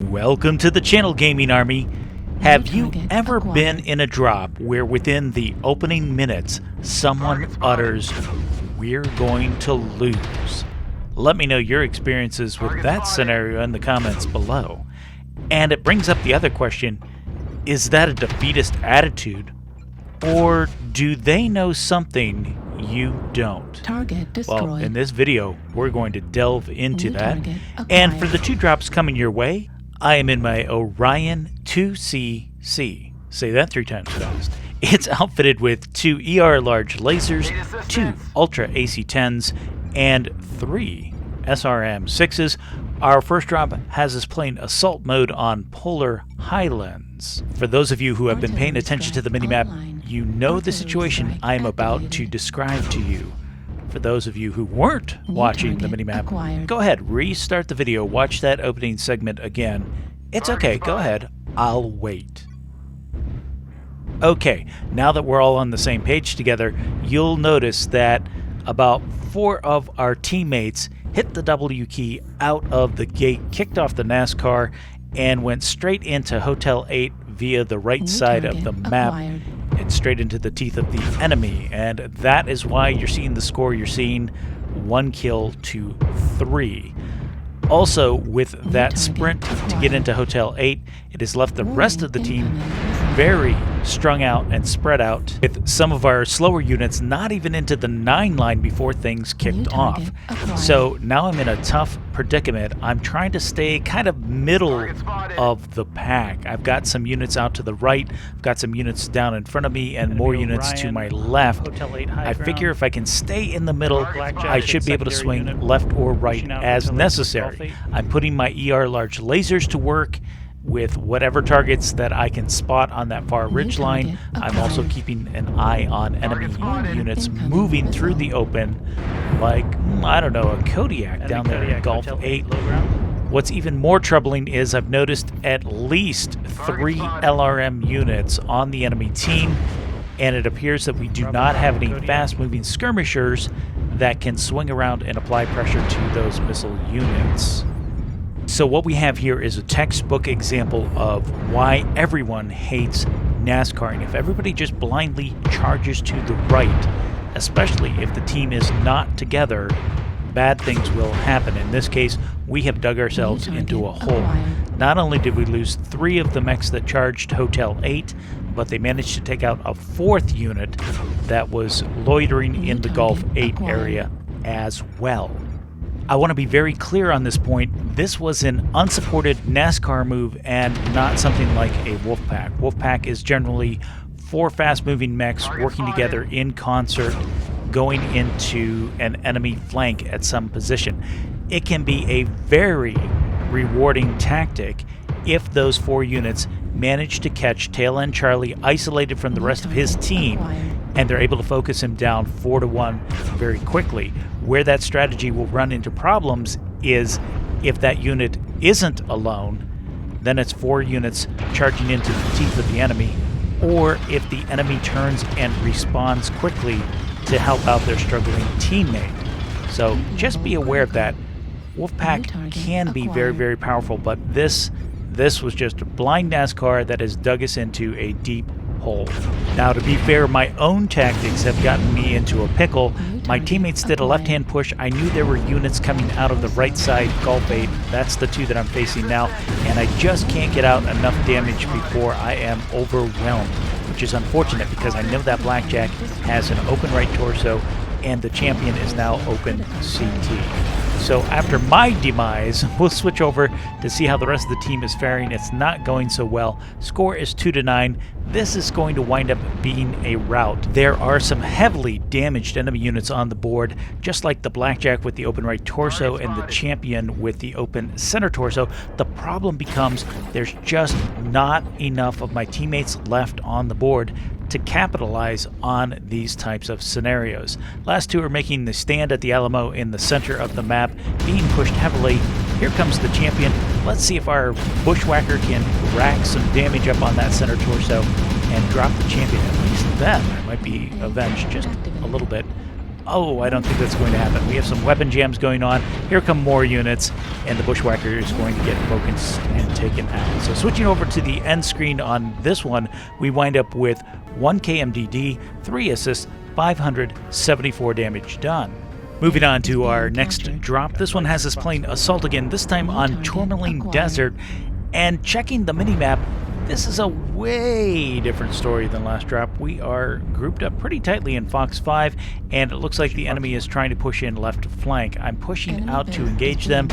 Welcome to the channel, Gaming Army. Have you ever been in a drop where within the opening minutes someone utters, "We're going to lose"? Let me know your experiences with that scenario in the comments below. And it brings up the other question, is that a defeatist attitude? Or do they know something you don't? Target destroyed. Well, in this video, we're going to delve into that. And for the 2 drops coming your way, I am in my Orion 2CC. Say that 3 times fast. It's outfitted with 2 ER large lasers, 2 Ultra AC-10s, and 3 SRM-6s. Our first drop has us playing Assault Mode on Polar Highlands. For those of you who have been paying attention to the minimap, you know the situation I am about to describe to you. For those of you who weren't watching the minimap, go ahead, restart the video, watch that opening segment again. It's okay, go ahead, I'll wait. Okay, now that we're all on the same page together, you'll notice that about 4 of our teammates hit the W key out of the gate, kicked off the NASCAR, and went straight into Hotel 8 via the right side of the map and straight into the teeth of the enemy. And that is why you're seeing the score you're seeing, 1 kill to 3. Also, with that sprint to get into Hotel 8, it has left the rest of the team very strung out and spread out, with some of our slower units not even into the 9 line before things kicked off. So now I'm in a tough predicament. I'm trying to stay kind of middle of the pack. I've got some units out to the right, I've got some units down in front of me, and more units to my left. I figure if I can stay in the middle, I should be able to swing left or right as necessary. I'm putting my ER large lasers to work with whatever targets that I can spot on that far ridge line. I'm also keeping an eye on enemy units moving through the open, like, I don't know, a Kodiak down there in Gulf 8. What's even more troubling is I've noticed at least 3 LRM units on the enemy team, and it appears that we do not have any fast-moving skirmishers that can swing around and apply pressure to those missile units. So what we have here is a textbook example of why everyone hates NASCARing. If everybody just blindly charges to the right, especially if the team is not together, bad things will happen. In this case, we have dug ourselves into a hole. Not only did we lose 3 of the mechs that charged Hotel 8, but they managed to take out a 4th unit that was loitering in the Gulf 8 area as well. I want to be very clear on this point. This was an unsupported NASCAR move and not something like a Wolfpack. Wolfpack is generally 4 fast-moving mechs working together in concert, going into an enemy flank at some position. It can be a very rewarding tactic if those 4 units manage to catch Tail End Charlie isolated from the rest of his team, and they're able to focus him down 4-1 very quickly. Where that strategy will run into problems is if that unit isn't alone, then it's 4 units charging into the teeth of the enemy, or if the enemy turns and responds quickly to help out their struggling teammate. So just be aware of that. Wolfpack can be very, very powerful, but this was just a blind NASCAR that has dug us into a deep hole. Now, to be fair, my own tactics have gotten me into a pickle. My teammates did a left-hand push. I knew there were units coming out of the right side Gulf 8. That's the 2 that I'm facing now, and I just can't get out enough damage before I am overwhelmed, which is unfortunate because I know that Blackjack has an open right torso, and the champion is now open CT. So after my demise, we'll switch over to see how the rest of the team is faring. It's not going so well. Score is 2-9. This is going to wind up being a rout. There are some heavily damaged enemy units on the board, just like the Blackjack with the open right torso and the champion with the open center torso. The problem becomes there's just not enough of my teammates left on the board to capitalize on these types of scenarios. Last 2 are making the stand at the Alamo in the center of the map, being pushed heavily. Here comes the champion. Let's see if our bushwhacker can rack some damage up on that center torso and drop the champion. At least then I might be avenged just a little bit. Oh, I don't think that's going to happen. We have some weapon jams going on. Here come more units, and the Bushwhacker is going to get focused and taken out. So switching over to the end screen on this one, we wind up with 1 KMDD, 3 assists, 574 damage done. Moving on to our next drop. This one has us playing Assault again, this time on Tourmaline Desert. And checking the minimap, this is a way different story than last drop. We are grouped up pretty tightly in Fox 5, and it looks like the enemy is trying to push in left flank. I'm pushing out to engage them,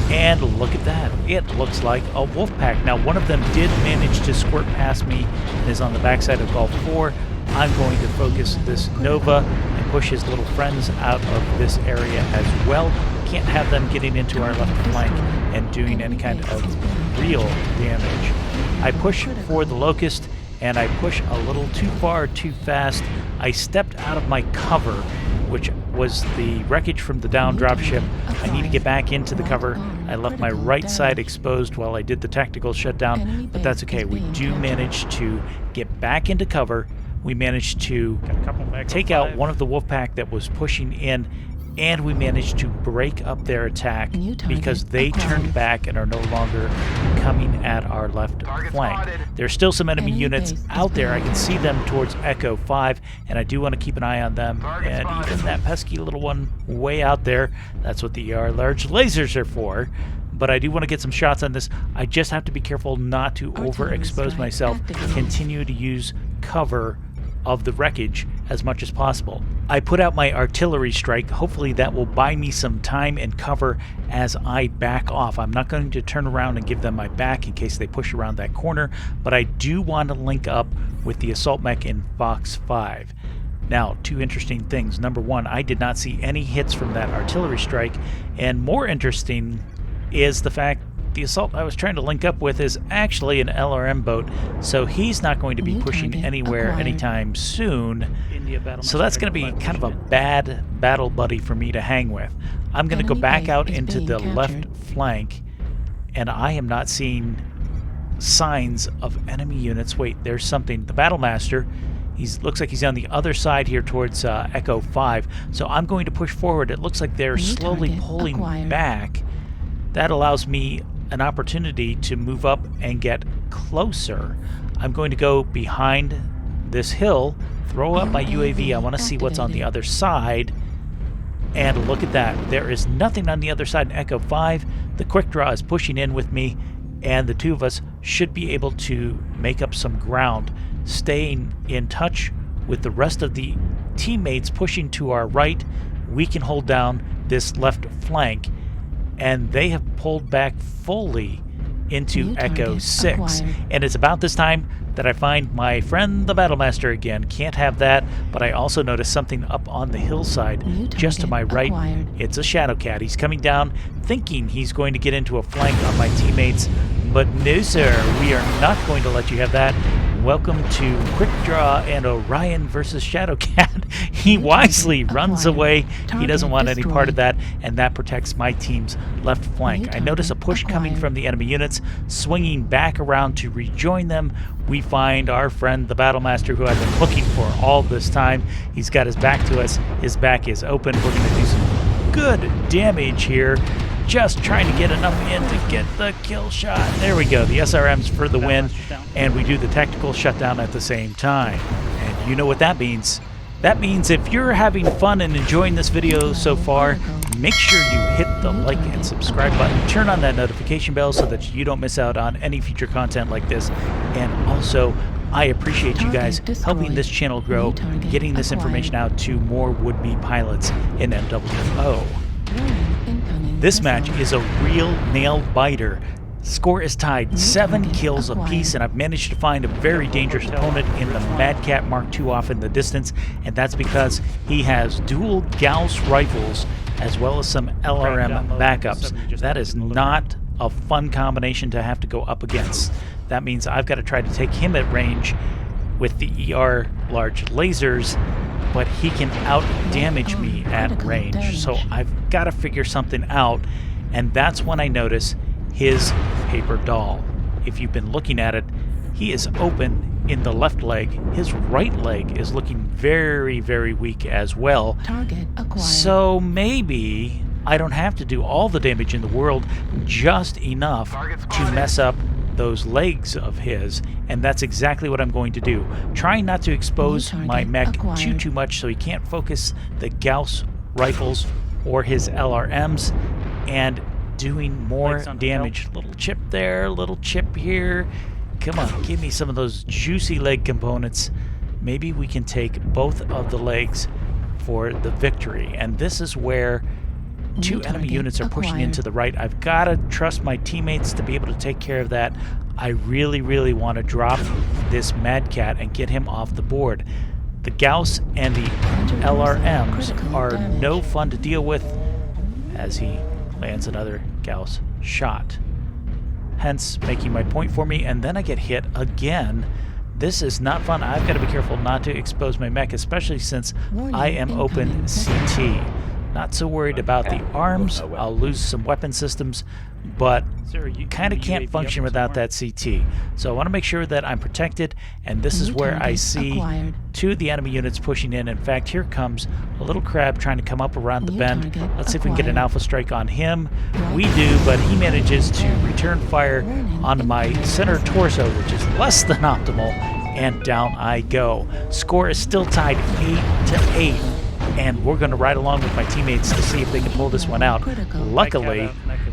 and look at that. It looks like a wolf pack. Now, one of them did manage to squirt past me and is on the backside of Gulf 4. I'm going to focus this Nova and push his little friends out of this area as well. Can't have them getting into our left flank and doing any kind of real damage. I push for the Locust, and I push a little too far, too fast. I stepped out of my cover, which was the wreckage from the down dropship. I need to get back into the cover. I left my right side exposed while I did the tactical shutdown, but that's okay. We do manage to get back into cover. We managed to take out one of the Wolfpack that was pushing in, and we managed to break up their attack because they turned back and are no longer coming at our left flank. There's still some enemy units out there. I can see them towards Echo 5, and I do want to keep an eye on them. And even that pesky little one way out there, that's what the ER large lasers are for. But I do want to get some shots on this. I just have to be careful not to overexpose myself. Continue to use cover of the wreckage as much as possible. I put out my artillery strike. Hopefully that will buy me some time and cover as I back off. I'm not going to turn around and give them my back in case they push around that corner, but I do want to link up with the assault mech in Fox 5. Now, two interesting things. Number one, I did not see any hits from that artillery strike, and more interesting is the fact the assault I was trying to link up with is actually an LRM boat, so he's not going to be pushing anywhere anytime soon. So that's going to be kind of a bad battle buddy for me to hang with. I'm going to go back out into the left flank, and I am not seeing signs of enemy units. Wait, there's something. The Battlemaster, looks like he's on the other side here towards Echo 5, so I'm going to push forward. It looks like they're slowly pulling back. That allows me an opportunity to move up and get closer. I'm going to go behind this hill, throw up my UAV. I want to see what's on the other side. And look at that. There is nothing on the other side in Echo 5. The quick draw is pushing in with me, and the two of us should be able to make up some ground, staying in touch with the rest of the teammates pushing to our right. We can hold down this left flank, and they have pulled back fully into Echo 6. And it's about this time that I find my friend the Battlemaster again. Can't have that, but I also notice something up on the hillside just to my right. It's a Shadowcat. He's coming down thinking he's going to get into a flank on my teammates, but no sir, we are not going to let you have that. Welcome to Quick Draw and Orion versus Shadowcat. He wisely runs away. He doesn't want any part of that, and that protects my team's left flank. I notice a push coming from the enemy units, swinging back around to rejoin them. We find our friend the Battlemaster, who I've been looking for all this time. He's got his back to us. His back is open. We're going to do some good damage here. Just trying to get enough in to get the kill shot. There we go. The SRM's for the win, and we do the tactical shutdown at the same time. And you know what that means. That means if you're having fun and enjoying this video so far, make sure you hit the like and subscribe button. Turn on that notification bell so that you don't miss out on any future content like this. And also, I appreciate you guys helping this channel grow, getting this information out to more would-be pilots in MWO. This match is a real nail-biter. Score is tied 7 kills apiece, and I've managed to find a very dangerous opponent in the Mad Cat Mark II off in the distance, and that's because he has dual Gauss rifles as well as some LRM backups. That is not a fun combination to have to go up against. That means I've got to try to take him at range with the ER large lasers, but he can out-damage me at range. So I've got to figure something out, and that's when I notice his paper doll. If you've been looking at it, he is open in the left leg. His right leg is looking very, very weak as well. Target acquired. So maybe I don't have to do all the damage in the world, just enough to mess up those legs of his, and that's exactly what I'm going to do. Trying not to expose my mech too much so he can't focus the Gauss rifles or his LRMs, and doing more damage. Little chip there, little chip here. Come on, give me some of those juicy leg components. Maybe we can take both of the legs for the victory. And this is where two enemy units are pushing into the right. I've got to trust my teammates to be able to take care of that. I really, really want to drop this Mad Cat and get him off the board. The Gauss and the LRMs are no fun to deal with as he lands another Gauss shot. Hence making my point for me, and then I get hit again. This is not fun. I've got to be careful not to expose my mech, especially since I am open CT. Not so worried about the arms. I'll lose some weapon systems, but you kind of can't function without that CT. So I want to make sure that I'm protected, and this is where I see two of the enemy units pushing in. In fact, here comes a little crab trying to come up around the bend. Let's see if we can get an alpha strike on him. We do, but he manages to return fire on my center torso, which is less than optimal, and down I go. Score is still tied 8-8. And we're going to ride along with my teammates to see if they can pull this one out. Luckily,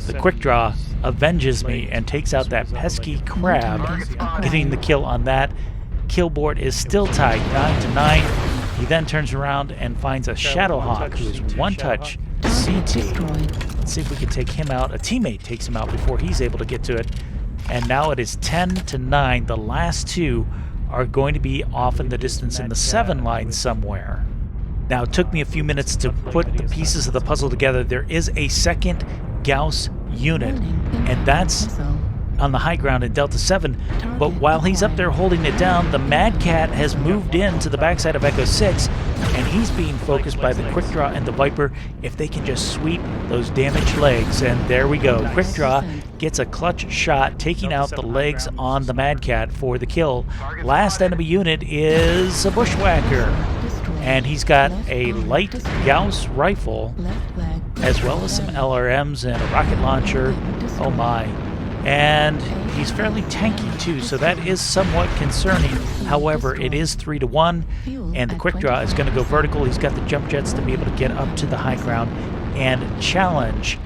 the quick draw avenges me and takes out that pesky crab, getting the kill on that. Kill board is still tied 9-9. He then turns around and finds a Shadowhawk, who is one touch CT. Let's see if we can take him out. A teammate takes him out before he's able to get to it. And now it is 10-9. The last two are going to be off in the distance in the 7 line somewhere. Now, it took me a few minutes to put the pieces of the puzzle together. There is a second Gauss unit, and that's on the high ground in Delta 7. But while he's up there holding it down, the Mad Cat has moved in to the backside of Echo 6, and he's being focused by the Quick Draw and the Viper if they can just sweep those damaged legs. And there we go. Quick Draw gets a clutch shot, taking out the legs on the Mad Cat for the kill. Last enemy unit is a Bushwhacker. And he's got a light Gauss rifle, as well as some LRMs and a rocket launcher. Oh my. And he's fairly tanky too, so that is somewhat concerning. However, it is 3-1, and the quick draw is going to go vertical. He's got the jump jets to be able to get up to the high ground and challenge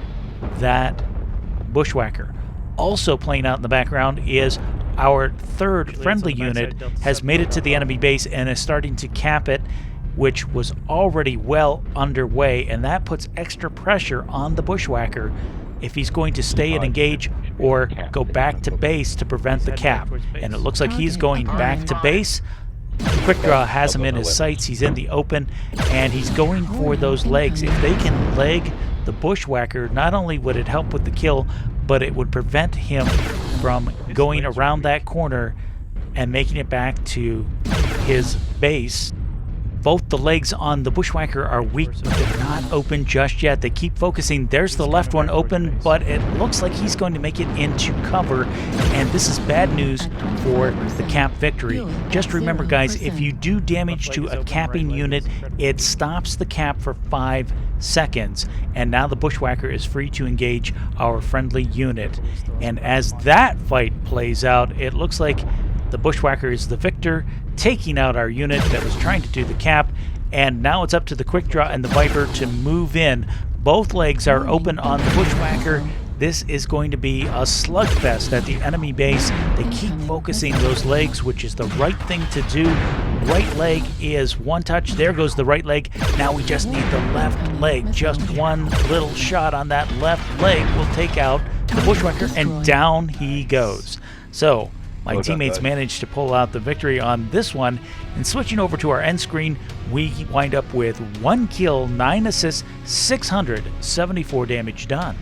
that Bushwhacker. Also playing out in the background is our third friendly unit has made it to the enemy base and is starting to cap it, which was already well underway, and that puts extra pressure on the Bushwhacker if he's going to stay and engage or go back to base to prevent the cap. And it looks like he's going back to base. The quick draw has him in his sights. He's in the open, and he's going for those legs. If they can leg the Bushwhacker, not only would it help with the kill, but it would prevent him from going around that corner and making it back to his base. Both the legs on the Bushwhacker are weak, but they're not open just yet. They keep focusing. There's the left one open, but it looks like he's going to make it into cover, and this is bad news for the cap victory. Just remember, guys, if you do damage to a capping unit, it stops the cap for 5 seconds, and now the Bushwhacker is free to engage our friendly unit. And as that fight plays out, it looks like the Bushwhacker is the victor, taking out our unit that was trying to do the cap, and now it's up to the Quick Draw and the Viper to move in. Both legs are open on the Bushwhacker. This is going to be a slugfest at the enemy base. They keep focusing those legs, which is the right thing to do. Right leg is one touch. There goes the right leg. Now we just need the left leg. Just one little shot on that left leg will take out the Bushwhacker, and down he goes. So my teammates managed to pull out the victory on this one, and switching over to our end screen, we wind up with 1 kill, 9 assists, 674 damage done.